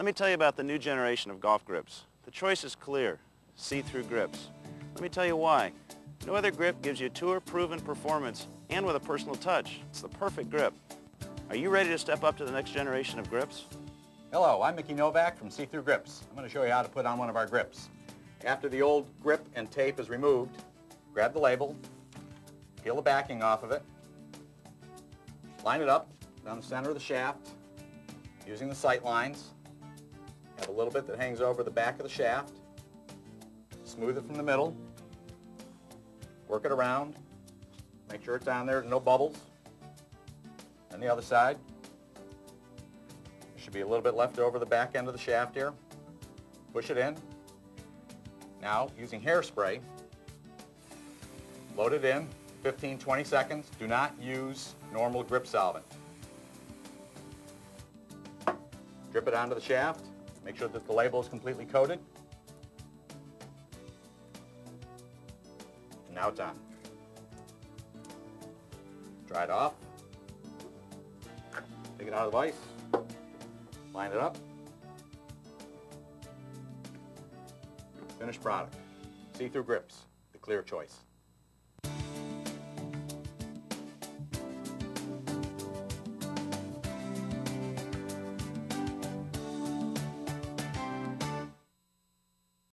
Let me tell you about the new generation of golf grips. The choice is clear, C-Thru Grips. Let me tell you why. No other grip gives you tour-proven performance and with a personal touch. It's the perfect grip. Are you ready to step up to the next generation of grips? Hello, I'm Mickey Novak from C-Thru Grips. I'm going to show you how to put on one of our grips. After the old grip and tape is removed, grab the label, peel the backing off of it, line it up down the center of the shaft using the sight lines. Have a little bit that hangs over the back of the shaft. Smooth it from the middle. Work it around. Make sure it's on there, no bubbles. And the other side. There should be a little bit left over the back end of the shaft here. Push it in. Now, using hairspray, load it in, 15-20 seconds. Do not use normal grip solvent. Drip it onto the shaft. Make sure that the label is completely coated. And now it's on. Dry it off. Take it out of the vise. Line it up. Finished product. C-Thru Grips, the clear choice.